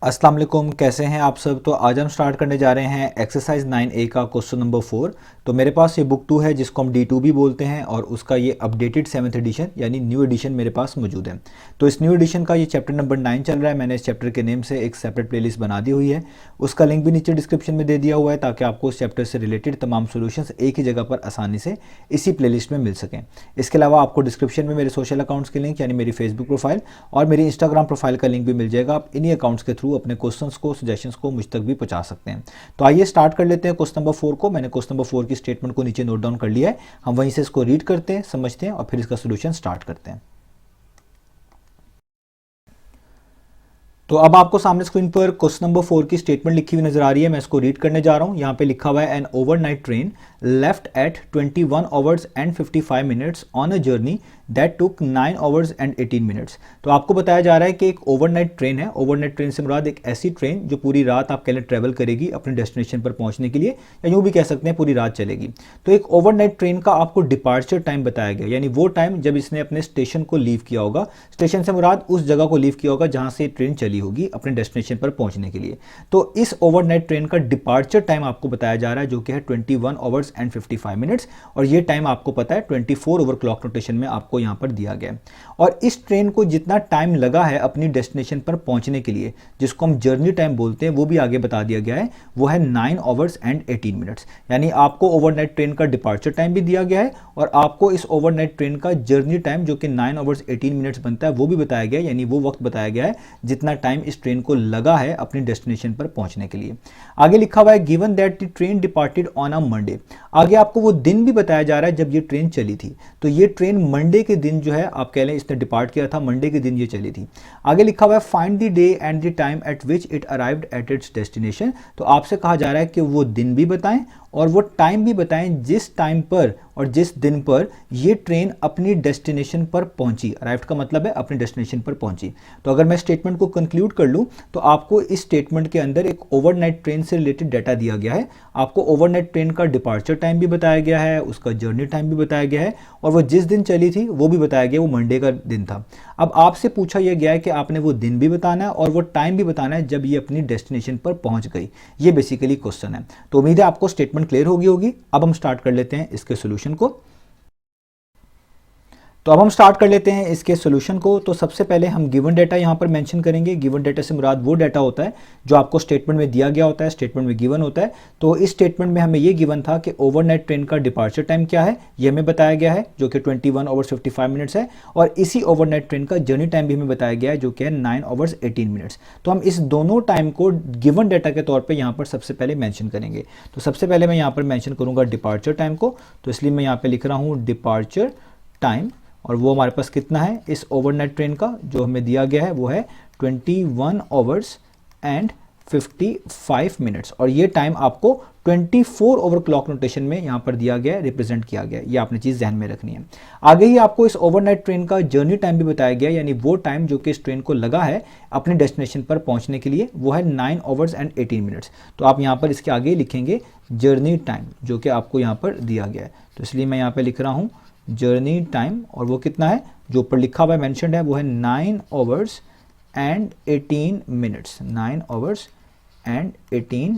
अस्सलाम वालेकुम, कैसे हैं आप सब। तो आज हम स्टार्ट करने जा रहे हैं एक्सरसाइज 9A का क्वेश्चन नंबर 4। तो मेरे पास ये बुक 2 है जिसको हम D2 भी बोलते हैं और उसका ये अपडेटेड 7th एडिशन यानी न्यू एडिशन मेरे पास मौजूद है। तो इस न्यू एडिशन का ये चैप्टर नंबर 9 चल रहा है। मैंने इस चैप्टर के नेम से एक सेपरेट प्लेलिस्ट बना दी हुई है, उसका लिंक भी नीचे डिस्क्रिप्शन में दे दिया हुआ है ताकि आपको उस चैप्टर से रिलेटेड तमाम सोल्यूशंस एक ही जगह पर आसानी से इसी प्लेलिस्ट में मिल सकें। इसके अलावा आपको डिस्क्रिप्शन में मेरे सोशल अकाउंट्स के लिंक यानी मेरी फेसबुक प्रोफाइल और मेरी इंस्टाग्राम प्रोफाइल का लिंक भी मिल जाएगा। आप इन्हीं अकाउंट्स के थ्रू अपने क्वेश्चंस को, सजेशंस को मुझ तक भी पहुंचा सकते हैं। तो आइए स्टार्ट कर लेते हैं क्वेश्चन नंबर 4 को। मैंने क्वेश्चन नंबर 4 की स्टेटमेंट को नीचे नोट डाउन कर लिया है। हम वहीं से इसको रीड करते हैं, समझते हैं और फिर इसका सोल्यूशन स्टार्ट करते हैं। तो अब आपको सामने स्क्रीन पर क्वेश्चन नंबर 4 की स्टेटमेंट लिखी हुई नजर आ रही है। मैं इसको रीड करने जा रहा हूं। यहां पे लिखा हुआ है an overnight train left eight 21 hours and 55 minutes on a journey that took 9 hours and 18 minutes. तो आपको बताया जा रहा है कि एक ओवरनाइट ट्रेन है। ओवरनाइट ट्रेन से मुराद एक ऐसी ट्रेन जो पूरी रात आपके लिए ट्रेवल करेगी अपने डेस्टिनेशन पर पहुंचने के लिए, या यूं भी कह सकते हैं पूरी रात चलेगी। तो एक ओवरनाइट ट्रेन का आपको डिपार्चर टाइम बताया गया, यानी वो टाइम जब इसने अपने स्टेशन को लीव किया होगा। स्टेशन से मुराद उस जगह को लीव किया होगा जहां से ट्रेन चली होगी अपने डेस्टिनेशन पर पहुंचने के लिए। तो इस ओवरनाइट ट्रेन का डिपार्चर टाइम आपको बताया जा रहा है जो कि है 21 आवर्स एंड 55 मिनट्स, और ये टाइम आपको पता है 24 ओवर क्लॉक नोटेशन में आपको यहां पर दिया गया है। और इस ट्रेन को जितना टाइम लगा है अपनी डेस्टिनेशन पर पहुंचने के लिए, जिसको हम जर्नी टाइम बोलते हैं, वो भी आगे बता दिया गया है। वो है 9 आवर्स एंड 18 मिनट्स। यानी आपको ओवरनाइट ट्रेन का डिपार्चर टाइम भी दिया गया है और आपको इस ओवरनाइट ट्रेन का जर्नी टाइम जो कि 9 आवर्स 18 मिनट्स बनता है वो भी बताया गया है। यानी वो वक्त बताया गया है जितना टाइम इस ट्रेन को लगा है अपनी डेस्टिनेशन पर पहुंचने के लिए। आगे लिखा हुआ है given that the train departed on a Monday. आगे आपको वो दिन भी बताया जा रहा है जब ये ट्रेन चली थी। तो ये ट्रेन मंडे के दिन जो है आप कह लें इसने डिपार्ट किया था, मंडे के दिन ये चली थी। आगे लिखा हुआ है find the day and the time eight which it arrived at its destination. तो आपसे कहा जा रहा है कि वो दिन भी बताएं और वो टाइम भी बताएं जिस टाइम पर और जिस दिन पर ये ट्रेन अपनी डेस्टिनेशन पर पहुंची। अराइव्ड का मतलब है अपनी डेस्टिनेशन पर पहुंची। तो अगर मैं स्टेटमेंट को कंक्लूड कर लूं तो आपको इस स्टेटमेंट के अंदर एक ओवरनाइट ट्रेन से रिलेटेड डाटा दिया गया है। आपको ओवरनाइट ट्रेन का डिपार्चर टाइम भी बताया गया है, उसका जर्नी टाइम भी बताया गया है, और वो जिस दिन चली थी वो भी बताया गया, वो मंडे का दिन था। अब आपसे पूछा यह गया है कि आपने वो दिन भी बताना है और वो टाइम भी बताना है जब ये अपनी डेस्टिनेशन पर पहुंच गई। ये बेसिकली क्वेश्चन है। तो उम्मीद है आपको स्टेटमेंट क्लियर होगी। अब हम स्टार्ट कर लेते हैं इसके सॉल्यूशन को। तो अब हम स्टार्ट कर लेते हैं इसके सॉल्यूशन को। तो सबसे पहले हम गिवन डाटा यहां पर मेंशन करेंगे। गिवन डाटा से मुराद वो डाटा होता है जो आपको स्टेटमेंट में दिया गया होता है, स्टेटमेंट में गिवन होता है। तो इस स्टेटमेंट में हमें ये गिवन था कि ओवरनाइट ट्रेन का डिपार्चर टाइम क्या है, ये हमें बताया गया है जो कि 21 आवर्स 55 मिनट्स है, और इसी ओवरनाइट ट्रेन का जर्नी टाइम भी हमें बताया गया है जो कि है 9 आवर्स 18 मिनट्स। तो हम इस दोनों टाइम को गिवन डाटा के तौर पर यहाँ पर सबसे पहले मैंशन करेंगे। तो सबसे पहले मैं यहाँ पर मैंशन करूँगा डिपार्चर टाइम को। तो इसलिए मैं यहाँ पर लिख रहा हूँ डिपार्चर टाइम, और वो हमारे पास कितना है इस ओवरनाइट ट्रेन का जो हमें दिया गया है वो है 21 आवर्स एंड 55 मिनट्स, और ये टाइम आपको 24 ओवर क्लॉक नोटेशन में यहाँ पर दिया गया है, रिप्रेजेंट किया गया है। ये आपने चीज़ ध्यान में रखनी है। आगे ही आपको इस ओवरनाइट ट्रेन का जर्नी टाइम भी बताया गया, यानी वो टाइम जो कि इस ट्रेन को लगा है अपने डेस्टिनेशन पर पहुंचने के लिए, वो है 9 आवर्स एंड 18 मिनट्स। तो आप यहाँ पर इसके आगे लिखेंगे जर्नी टाइम जो कि आपको यहाँ पर दिया गया है। तो इसलिए मैं यहाँ पर लिख रहा हूँ जर्नी टाइम, और वो कितना है जो ऊपर लिखा हुआ है मेंशन्ड है वो है 9 hours and 18 minutes. 9 hours and 18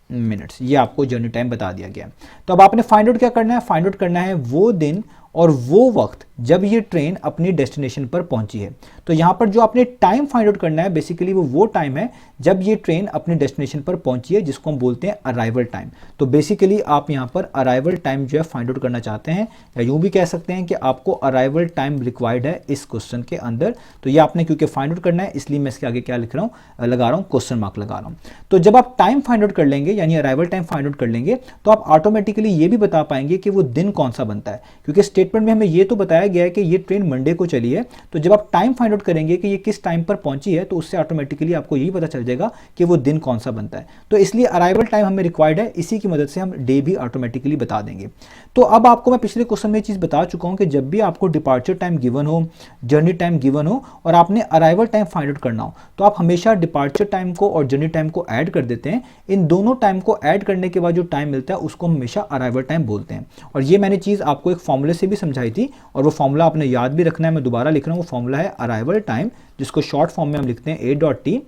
minutes, ये आपको जर्नी टाइम बता दिया गया। तो अब आपने फाइंड आउट क्या करना है, फाइंड आउट करना है वो दिन और वो वक्त जब ये ट्रेन अपनी डेस्टिनेशन पर पहुंची है। तो यहां पर जो आपने टाइम फाइंड आउट करना है बेसिकली वो टाइम है जब ये ट्रेन अपनी डेस्टिनेशन पर पहुंची है, जिसको हम बोलते हैं अराइवल टाइम। तो बेसिकली आप यहां पर अराइवल टाइम जो है फाइंड आउट करना चाहते हैं, या यूं भी कह सकते हैं कि आपको अराइवल टाइम रिक्वायर्ड है इस क्वेश्चन के अंदर। तो ये आपने क्योंकि फाइंड आउट करना है इसलिए मैं इसके आगे क्या लिख रहा हूं, लगा रहा हूं क्वेश्चन मार्क लगा रहा हूं। तो जब आप टाइम फाइंड आउट कर लेंगे यानी अराइवल टाइम फाइंड आउट कर लेंगे तो आप ऑटोमेटिकली ये भी बता पाएंगे कि वो दिन कौन सा बनता है, क्योंकि स्टेटमेंट में हमें ये तो बताया गया है कि ये ट्रेन मंडे को चली है। तो जब आप टाइम फाइंड आउट करेंगे कि ये किस टाइम पर पहुंची है तो उससे ऑटोमेटिकली आपको यही पता चल जाएगा कि वो दिन कौन सा बनता है। तो इसलिए अराइवल टाइम हमें रिक्वायर्ड है, इसी की मदद से हम डे भी ऑटोमेटिकली बता देंगे। तो अब आपको मैं पिछले क्वेश्चन में चीज बता चुका हूं कि जब भी आपको डिपार्चर टाइम गिवन हो, जर्नी टाइम गिवन हो और आपने अराइवल टाइम फाइंड आउट करना हो, तो आप हमेशा डिपार्चर टाइम को और जर्नी टाइम को ऐड कर देते हैं। इन दोनों टाइम को ऐड करने के बाद जो टाइम मिलता है उसको हमेशा अराइवल टाइम बोलते हैं। और ये मैंने चीज आपको एक फॉर्मूले से भी समझाई थी, और वो फॉर्मूला आपने याद भी रखना है। मैं दोबारा लिख रहा हूं, वो फॉर्मूला है अराइवल टाइम, जिसको शॉर्ट फॉर्म में हम लिखते हैं A.T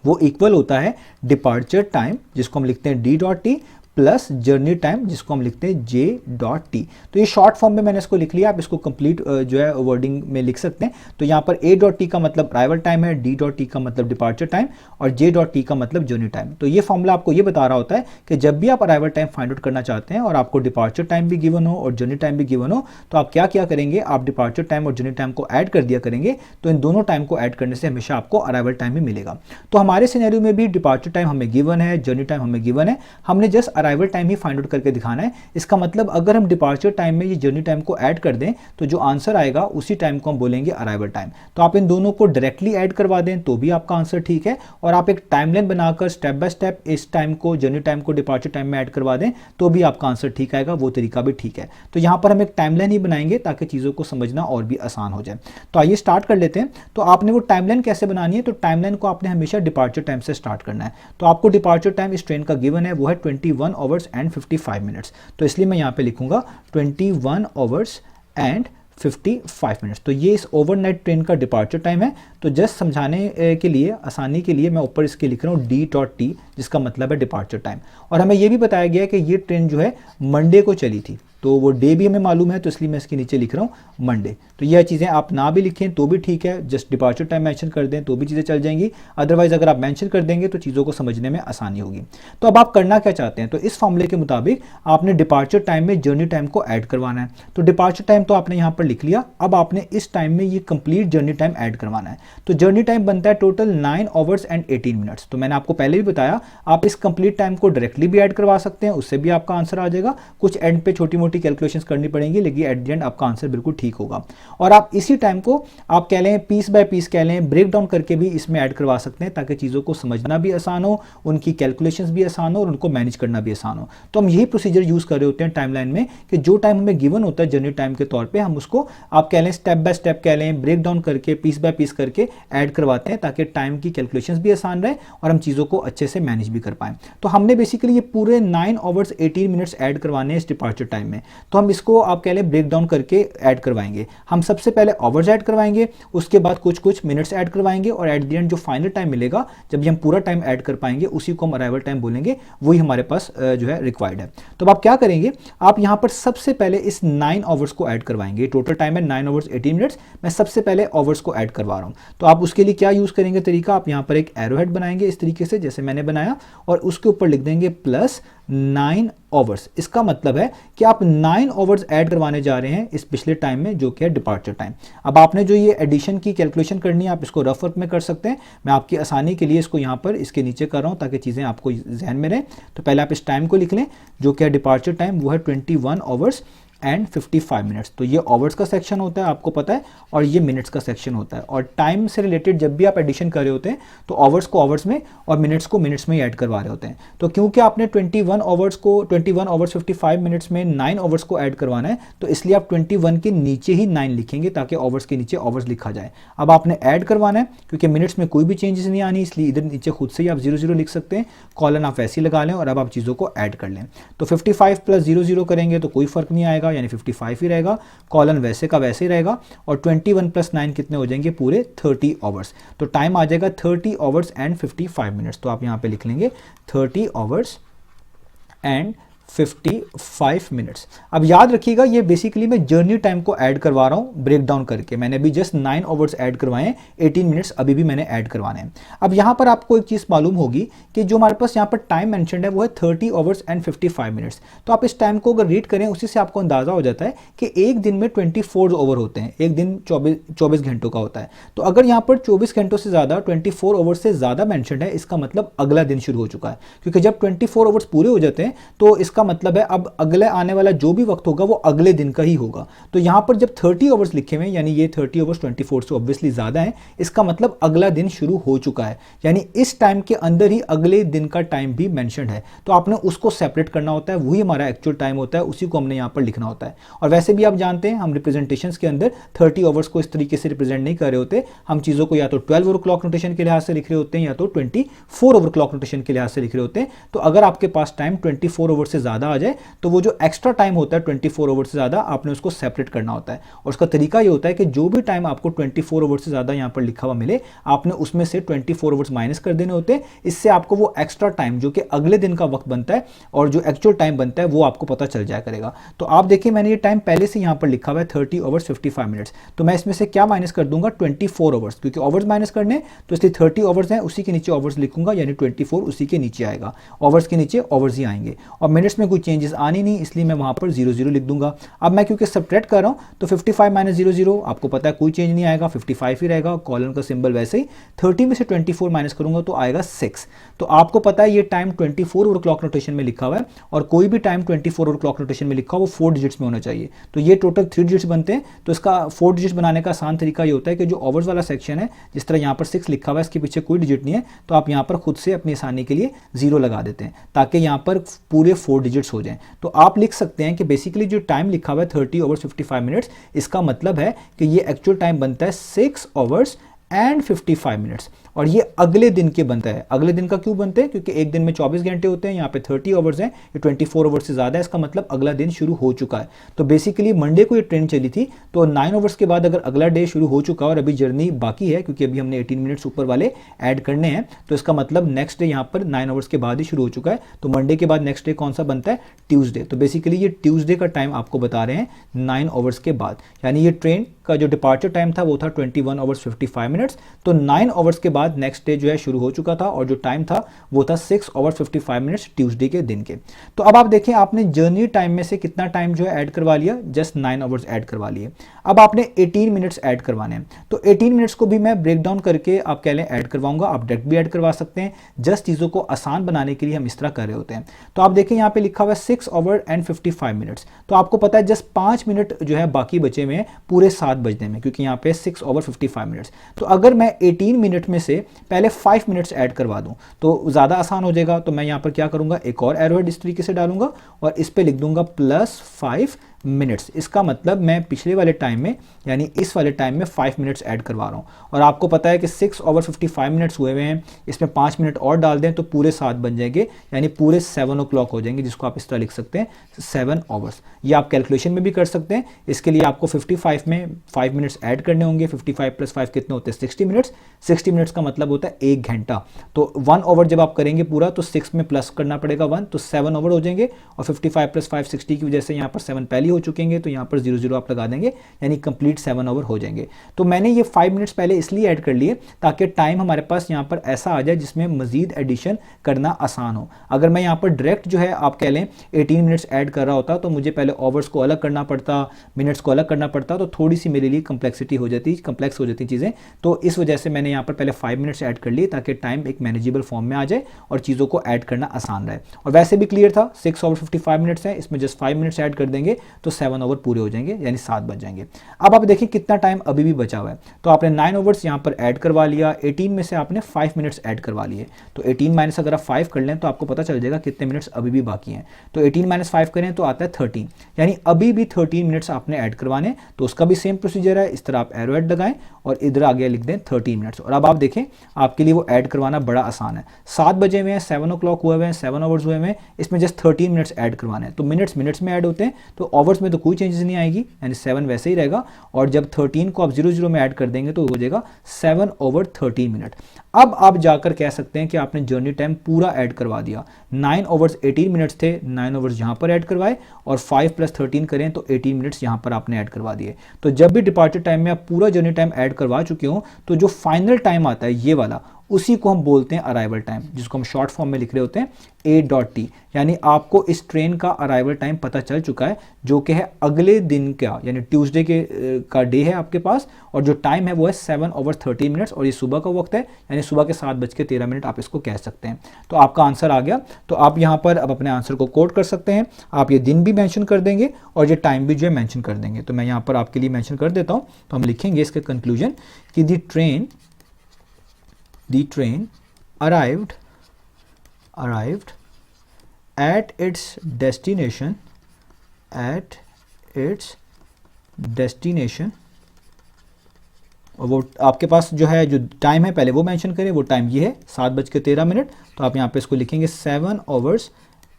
वो इक्वल होता है डिपार्चर टाइम जिसको हम लिखते हैं D dot T plus journey time जिसको हम लिखते हैं जे डॉट टी। तो ये शॉर्ट फॉर्म में मैंने इसको लिख लिया, आप इसको कंप्लीट जो है वर्डिंग में लिख सकते हैं। तो यहाँ पर ए डॉट टी का मतलब अराइवल टाइम है, डी डॉट टी का मतलब डिपार्चर टाइम और जे डॉट टी का मतलब जर्नी टाइम। तो ये फॉर्मूला आपको ये बता रहा होता है कि जब भी आप अराइवल टाइम फाइंड आउट करना चाहते हैं और आपको डिपार्चर टाइम भी गिवन हो और जर्नी टाइम भी गिवन हो, तो आप क्या क्या करेंगे, आप डिपार्चर टाइम और जर्नी टाइम को ऐड कर दिया करेंगे। तो इन दोनों टाइम को ऐड करने से हमेशा आपको अराइवल टाइम भी मिलेगा। तो हमारे सिनेरियो में भी डिपार्चर टाइम हमें गिवन है, जर्नी टाइम हमें गिवन है, हमने जस्ट अराइवल टाइम ही फाइंड करके दिखाना है। इसका मतलब अगर हम डिपार्चर टाइम में ये जर्नी टाइम को ऐड कर दें तो जो आंसर आएगा उसी टाइम को हम बोलेंगे अराइवल टाइम। तो आप इन दोनों को डायरेक्टली ऐड करवा दें तो भी आपका आंसर ठीक है, और आप एक टाइमलाइन बनाकर स्टेप बाय स्टेप इस टाइम को, जर्नी टाइम को डिपार्चर टाइम में ऐड करवा दें तो भी आपका आंसर ठीक आएगा, वो तरीका भी ठीक है। तो यहां पर हम एक टाइमलाइन ही बनाएंगे ताकि चीजों को समझना और भी आसान हो जाए। तो आइए स्टार्ट कर लेते हैं। तो आपने वो टाइमलाइन कैसे बनानी है, तो टाइमलाइन को आपने हमेशा डिपार्चर टाइम से स्टार्ट करना है। तो आपको डिपार्चर टाइम इस ट्रेन का गिवन है, वो है 21 आवर्स एंड 55 मिनट्स। तो इसलिए मैं यहां पे लिखूंगा 21 आवर्स एंड 55 मिनट्स। तो ये इस ओवरनाइट ट्रेन का डिपार्चर टाइम है। तो जस्ट समझाने के लिए, आसानी के लिए मैं ऊपर इसके लिख रहा हूँ डी डॉट टी जिसका मतलब है डिपार्चर टाइम। और हमें यह भी बताया गया है कि ये ट्रेन जो है मंडे को चली थी, तो वो डे भी हमें मालूम है, तो इसलिए मैं इसके नीचे लिख रहा हूँ मंडे। तो यह चीज़ें आप ना भी लिखें तो भी ठीक है, जस्ट डिपार्चर टाइम मेंशन कर दें तो भी चीज़ें चल जाएंगी। अदरवाइज अगर आप मेंशन कर देंगे तो चीज़ों को समझने में आसानी होगी। तो अब आप करना क्या चाहते हैं, तो इस फॉर्मूले के मुताबिक आपने डिपार्चर टाइम में जर्नी टाइम को ऐड करवाना है। तो डिपार्चर टाइम तो आपने यहाँ पर लिख लिया, अब आपने इस टाइम में ये कंप्लीट जर्नी टाइम ऐड करवाना है। तो जर्नी टाइम बनता है टोटल 9 आवर्स एंड 18 मिनट्स। तो मैंने आपको पहले भी बताया आप इस कंप्लीट टाइम को डायरेक्टली भी ऐड करवा सकते हैं, उससे भी आपका आंसर आ जाएगा। कुछ एंड पे छोटी मोटी कैलकुलेशन करनी पड़ेंगी, लेकिन एट द एंड आपका आंसर बिल्कुल ठीक होगा। और आप इसी टाइम को आप कह लें पीस बाय पीस कह लें, ब्रेक डाउन करके भी इसमें ऐड करवा सकते हैं ताकि चीज़ों को समझना भी आसान हो, उनकी कैलकुलेशंस भी आसान हो और उनको मैनेज करना भी आसान हो। तो हम यही प्रोसीजर यूज़ कर रहे होते हैं टाइमलाइन में कि जो टाइम हमें गिवन होता है जर्नी टाइम के तौर पे, हम उसको आप कह लें स्टेप बाय स्टेप कह लें, ब्रेक डाउन करके पीस बाय पीस करके ऐड करवाते हैं ताकि टाइम की कैलकुलेशंस भी आसान रहे और हम चीज़ों को अच्छे से मैनेज भी कर पाएँ। तो हमने बेसिकली ये पूरे 9 आवर्स 18 मिनट्स ऐड करवाने हैं इस डिपार्चर टाइम में। तो हम इसको आप कह लें ब्रेक डाउन करके ऐड करवाएंगे। हम सबसे पहले आवर्स ऐड करवाएंगे, उसके बाद कुछ कुछ मिनट्स ऐड करवाएंगे और एट द एंड जो फाइनल टाइम मिलेगा जब भी हम पूरा टाइम ऐड कर पाएंगे उसी को हम अराइवल टाइम बोलेंगे, वही हमारे पास जो है रिक्वायर्ड है। तो अब आप क्या करेंगे, आप यहां पर सबसे पहले इस 9 आवर्स को ऐड करवाएंगे। टोटल टाइम है 9 आवर्स 18 मिनट्स, मैं सबसे पहले आवर्स को ऐड करवा रहा हूं। तो आप उसके लिए क्या यूज करेंगे तरीका, आप यहां पर एक एरोहेड बनाएंगे इस तरीके से जैसे मैंने बनाया और उसके ऊपर लिख देंगे प्लस 9 आवर्स। इसका मतलब है कि आप 9 आवर्स ऐड करवाने जा रहे हैं इस पिछले टाइम में जो कि है डिपार्चर टाइम। अब आपने जो ये एडिशन की कैलकुलेशन करनी है आप इसको रफ वर्क में कर सकते हैं, मैं आपकी आसानी के लिए इसको यहाँ पर इसके नीचे कर रहा हूँ ताकि चीज़ें आपको जहन में रहें। तो पहले आप इस टाइम को लिख लें जो कि है डिपार्चर टाइम, वो है 21 आवर्स एंड 55 मिनट्स। तो ये आवर्स का सेक्शन होता है आपको पता है, और ये मिनट्स का सेक्शन होता है। और टाइम से रिलेटेड जब भी आप एडिशन कर रहे होते हैं तो आवर्स को आवर्स में और मिनट्स को मिनट्स में ही ऐड करवा रहे होते हैं। तो क्योंकि आपने 21 आवर्स 55 मिनट्स में 9 आवर्स को ऐड करवाना है, तो इसलिए आप 21 के नीचे ही 9 लिखेंगे ताकि आवर्स के नीचे आवर्स लिखा जाए। अब आपने ऐड करवाना है, क्योंकि मिनट्स में कोई भी चेंजेस नहीं आनी, इसलिए इधर नीचे खुद से ही आप 00 लिख सकते हैं, कॉलन आप वैसे ही लगा लें और अब आप चीज़ों को ऐड कर लें। तो 55 प्लस 00 करेंगे तो कोई फर्क नहीं आएगा, यानी 55 ही रहेगा, कॉलन वैसे का वैसे ही रहेगा। और 21 प्लस 9 कितने हो जाएंगे, पूरे 30 आवर्स। तो टाइम आ जाएगा 30 आवर्स एंड 55 मिनट्स। तो आप यहां पे लिख लेंगे 30 आवर्स एंड 55 मिनट्स। अब याद रखिएगा ये बेसिकली मैं जर्नी टाइम को ऐड करवा रहा हूं ब्रेक डाउन करके। मैंने अभी जस्ट 9 आवर्स ऐड करवाए हैं, 18 मिनट्स अभी भी मैंने ऐड करवाने हैं। अब यहां पर आपको एक चीज मालूम होगी कि जो हमारे पास यहां पर टाइम मेंशन्ड है वो है 30 आवर्स एंड 55 मिनट्स। तो आप इस टाइम को अगर रीड करें उसी से आपको अंदाजा हो जाता है कि एक दिन में 24 ओवर होते हैं, एक दिन 24 घंटों का होता है। तो अगर यहां पर 24 घंटों से ज्यादा 24 ओवर से ज्यादा मेंशन्ड है, इसका मतलब अगला दिन शुरू हो चुका है। क्योंकि जब 24 ओवर्स पूरे हो जाते हैं तो इसका मतलब है अब अगले आने वाला जो भी वक्त होगा वो अगले दिन का ही होगा। तो यहां पर जब 30 ओवर्स लिखे हुए हैं, यानी ये 30 ओवर्स 24 से ऑब्वियसली ज्यादा है, इसका मतलब अगला दिन शुरू हो चुका है, यानी इस टाइम के अंदर ही अगले दिन का टाइम भी मेंशन्ड है। तो आपने उसको सेपरेट करना होता है, वही हमारा एक्चुअल टाइम होता है, उसी को हमने यहां पर लिखना होता है। और वैसे भी आप जानते हैं हम रिप्रेजेंटेशंस के अंदर 30 ओवर्स को इस तरीके से रिप्रेजेंट नहीं कर रहे होते, हम चीजों को या तो 12 ओवर क्लॉक नोटेशन के लिहाज से लिख रहे होते हैं या तो 24 ओवर क्लॉक नोटेशन के लिहाज से लिख रहे होते हैं। तो अगर आपके पास टाइम 24 ओवर से ज़्यादा आ जाए तो वो जो एक्स्ट्रा टाइम होता है 24 आवर्स से ज़्यादा आपने उसको सेपरेट करना होता है। और उसका तरीका ये होता है कि जो भी टाइम आपको 24 आवर्स से ज़्यादा यहाँ पर लिखा हुआ मिले आपने उसमें से 24 आवर्स माइनस कर देने होते हैं। इससे आपको वो एक्स्ट्रा टाइम जो कि अगले दिन का वक्त बनता है और जो एक्चुअल टाइम बनता है वो आपको पता चल जाया करेगा। तो आप देखिए मैंने ये टाइम पहले से यहाँ पर लिखा हुआ है 30 आवर्स 55 मिनट्स, तो मैं इसमें से क्या माइनस कर दूंगा 24 आवर्स, क्योंकि आवर्स माइनस करने तो इसलिए 30 आवर्स हैं उसी के नीचे आवर्स लिखूंगा, यानी 24 उसी के नीचे आएगा, आवर्स के नीचे आवर्स ही आएंगे। और मिनट्स में कोई चेंजेस आनी नहीं इसलिए मैं वहां पर 00 लिख दूंगा। अब मैं क्योंकि सब्ट्रैक्ट कर रहा हूं तो 55 माइनस 00 आपको पता है कोई चेंज नहीं आएगा, 55 ही रहेगा, कॉलन का सिंबल वैसे ही। 30 में से 24 माइनस करूंगा तो आएगा 6। तो आपको पता है ये टाइम 24 और क्लॉक नोटेशन में लिखा हुआ है और कोई भी टाइम 24 और क्लॉक नोटेशन में लिखा हो वो 4 डिजिट्स में होना चाहिए। तो ये टोटल 3 डिजिट्स बनते हैं। तो इसका 4 डिजिट्स बनाने का आसान तरीका ये होता है कि जो आवर्स वाला सेक्शन है, जिस तरह यहाँ पर 6 लिखा हुआ है, इसके पीछे कोई डिजिट नहीं है, तो आप यहाँ पर खुद से अपनी आसानी के लिए 0 लगा देते हैं ताकि यहाँ पर पूरे 4 डिजिट्स हो जाएं। तो आप लिख सकते हैं कि बेसिकली जो टाइम लिखा हुआ है 30 आवर्स 55 मिनट्स, इसका मतलब है कि ये एक्चुअल टाइम बनता है 6 आवर्स एंड 55 मिनट्स, और ये अगले दिन के बनता है। अगले दिन का क्यों बनते हैं? क्योंकि एक दिन में 24 घंटे होते हैं, यहाँ पे 30 आवर्स हैं, ये 24 आवर्स से ज़्यादा है, इसका मतलब अगला दिन शुरू हो चुका है। तो बेसिकली मंडे को ये ट्रेन चली थी, तो 9 आवर्स के बाद अगर अगला डे शुरू हो चुका है और अभी जर्नी बाकी है, क्योंकि अभी हमने 18 मिनट्स ऊपर वाले ऐड करने हैं, तो इसका मतलब नेक्स्ट डे यहाँ पर 9 आवर्स के बाद ही शुरू हो चुका है। तो मंडे के बाद नेक्स्ट डे कौन सा बनता है? ट्यूसडे। तो बेसिकली ये ट्यूसडे का टाइम आपको बता रहे हैं 9 आवर्स के बाद, यानी ये ट्रेन का जो डिपार्चर टाइम था वो था 21 आवर्स 55 मिनट्स। तो 9 आवर्स के बाद नेक्स्ट डे जो है शुरू हो चुका था और जो टाइम था वो था 6 आवर्स 55 मिनट्स ट्यूसडे के दिन के। तो अब आप देखें आपने जर्नी टाइम में से कितना टाइम जो है ऐड करवा लिया, जस्ट 9 आवर्स ऐड करवा लिए। अब आपने 18 मिनट्स ऐड करवाने हैं, तो 18 मिनट्स को भी मैं ब्रेक डाउन करके आप कह लें ऐड करवाऊंगा, आप डायरेक्ट भी ऐड करवा सकते हैं। जस्ट चीज़ों को आसान बनाने के लिए हम इस तरह कर रहे होते हैं। तो आप देखें यहाँ पे लिखा हुआ है 6 आवर एंड 55 मिनट्स, तो आपको पता है जस्ट 5 मिनट जो है बाकी बचे हुए हैं पूरे 7 बजने में, क्योंकि यहाँ पे 6 आवर 55 मिनट्स। तो अगर मैं 18 मिनट में से पहले 5 मिनट्स ऐड करवा दूं तो ज़्यादा आसान हो जाएगा। तो मैं यहाँ पर क्या करूँगा, एक और एरोहेड इस तरीके से डालूंगा और इस पर लिख दूंगा +5 मिनट्स। इसका मतलब मैं पिछले वाले टाइम में यानी इस वाले टाइम में 5 मिनट्स ऐड करवा रहा हूँ। और आपको पता है कि 6 आवर 55 मिनट्स हुए हुए हैं, इसमें 5 मिनट और डाल दें तो पूरे 7 बन जाएंगे, यानी पूरे 7 o'clock हो जाएंगे, जिसको आप इस तरह लिख सकते हैं 7 आवर्स। ये आप कैलकुलेशन में भी कर सकते हैं। इसके लिए आपको 55 में 5 मिनट्स ऐड करने होंगे। 55 + 5 कितने होते हैं? 60 मिनट्स। 60 मिनट्स का मतलब होता है 1 घंटा। तो 1 आवर जब आप करेंगे पूरा तो 6 में प्लस करना पड़ेगा 1, तो 7 आवर हो जाएंगे। और 55 + 5 60 की वजह से यहाँ पर 7 पहले हो चुकेंगे, तो यहाँ पर 00 आप लगा देंगे, यानी कंप्लीट 7 आवर हो जाएंगे। तो मैंने ये 5 मिनट्स पहले इसलिए ऐड कर लिए ताकि टाइम हमारे पास यहाँ पर ऐसा आ जाए जिसमें मजीद एडिशन करना आसान हो। अगर मैं यहाँ पर डायरेक्ट जो है आप कह लें 18 मिनट्स ऐड कर रहा होता तो मुझे पहले आवर्स को अलग करना पड़ता, मिनट्स को अलग करना पड़ता, तो थोड़ी सी मेरे लिए कंप्लेक्सिटी हो जाती, कंप्लेक्स हो जाती चीज़ें। तो इस वजह से मैंने यहाँ पर पहले 5 मिनट्स ऐड कर लिए ताकि टाइम एक मैनेजेबल फॉर्म में आ जाए और चीज़ों को ऐड करना आसान रहे। और वैसे भी क्लियर था, 6 आवर 55 मिनट्स है, इसमें जस्ट 5 मिनट्स ऐड कर देंगे तो 7 आवर पूरे हो जाएंगे, यानी 7 बच जाएंगे। अब आप देखिए कितना टाइम अभी भी बचा हुआ है। तो आपने 9 आवर्स यहाँ पर ऐड करवा लिया, 18 में से आपने 5 मिनट्स ऐड करवा लिए। तो 18 माइनस अगर आप 5 कर लें तो आपको पता चल जाएगा कितने मिनट्स अभी भी बाकी हैं। तो 18 - 5 करें तो आता है 13, यानी अभी भी 13 मिनट्स आपने ऐड करवाने। तो उसका भी सेम प्रोसीजर है, इस तरह आप एरो ऐड लगाएं और इधर आगे लिख दें 13 मिनट्स। और अब आप देखें आपके लिए वो ऐड करवाना बड़ा आसान है। 7 बजे हुए हैं, 7 o'clock हुए हुए हैं, 7 आवर्स हुए हैं, इसमें जस्ट 13 मिनट्स ऐड करवाने हैं। तो मिनट्स मिनट्स में ऐड होते हैं, तो आवर्स में तो कोई चेंजेस नहीं आएगी, यानी 7 वैसे ही रहेगा। और जब 13 को आप 00 में ऐड कर देंगे तो हो जाएगा 7 ओवर 13 मिनट। अब आप जाकर कह सकते हैं कि आपने जर्नी टाइम पूरा ऐड करवा दिया। 9 ओवर्स 18 मिनट्स थे, 9 ओवर्स यहाँ पर ऐड करवाए और 5 + 13 करें तो 18 मिनट्स यहाँ पर आपने ऐड करवा दिए। तो जब भी डिपार्चर टाइम में आप पूरा जर्नी टाइम ऐड करवा चुके हो तो जो फाइनल टाइम आता है ये वाला, उसी को हम बोलते हैं अराइवल टाइम, जिसको हम शॉर्ट फॉर्म में लिख रहे होते हैं A.T, यानी आपको इस ट्रेन का अराइवल टाइम पता चल चुका है जो कि है अगले दिन का, यानी ट्यूसडे का डे है आपके पास, और जो टाइम है वो है 7 ओवर 13 मिनट्स और ये सुबह का वक्त है, यानी सुबह के 7:13 आप इसको कह सकते हैं। तो आपका आंसर आ गया। तो आप यहाँ पर अब अपने आंसर को कोड कर सकते हैं। आप ये दिन भी मेंशन कर देंगे और ये टाइम भी जो है मेंशन कर देंगे। तो मैं यहाँ पर आपके लिए मेंशन कर देता हूँ। तो हम लिखेंगे इसके कंक्लूजन कि the train arrived at its destination और वो आपके पास जो है जो टाइम है पहले वो मेंशन करें। वो टाइम ये है 7:13। तो आप यहाँ पे इसको लिखेंगे 7 आवर्स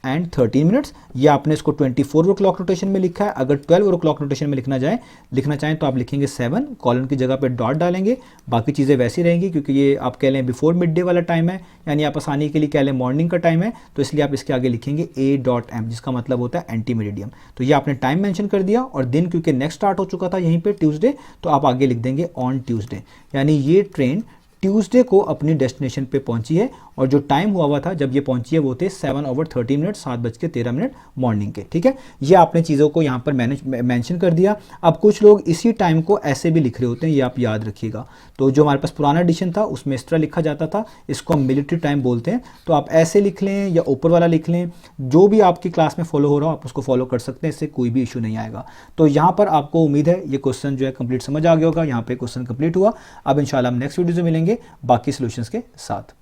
एंड 13 मिनट्स। ये आपने इसको 24 आवर क्लॉक रोटेशन में लिखा है। अगर 12 आवर क्लॉक रोटेशन में लिखना चाहें तो आप लिखेंगे 7, कॉलन की जगह पे डॉट डालेंगे, बाकी चीज़ें वैसी रहेंगी क्योंकि ये आप कह लें बिफोर मिड डे वाला टाइम है, यानी आप आसानी के लिए कह लें मॉर्निंग का टाइम है, तो इसलिए आप इसके आगे लिखेंगे A.M, जिसका मतलब होता है एंटी मेरिडियम। तो ये आपने टाइम मेंशन कर दिया और दिन क्योंकि नेक्स्ट स्टार्ट हो चुका था यहीं पे ट्यूसडे, तो आप आगे लिख देंगे ऑन ट्यूसडे, यानी ये ट्रेन ट्यूसडे को अपनी डेस्टिनेशन पे पहुंची है और जो टाइम हुआ था जब ये पहुंची है वो थे 7:30 7:13 मॉर्निंग के। ठीक है, ये आपने चीज़ों को यहाँ पर मेंशन कर दिया। अब कुछ लोग इसी टाइम को ऐसे भी लिख रहे होते हैं, ये आप याद रखिएगा। तो जो हमारे पास पुराना एडिशन था उसमें इस तरह लिखा जाता था, इसको हम मिलिट्री टाइम बोलते हैं। तो आप ऐसे लिख लें या ऊपर वाला लिख लें, जो भी आपकी क्लास में फॉलो हो रहा हो आप उसको फॉलो कर सकते हैं, इससे कोई भी इशू नहीं आएगा। तो यहाँ पर आपको उम्मीद है ये क्वेश्चन जो है कंप्लीट समझ आ गया होगा। यहाँ पे क्वेश्चन कंप्लीट हुआ। अब इंशाल्लाह हम नेक्स्ट वीडियो से मिलेंगे बाकी सॉल्यूशंस के साथ।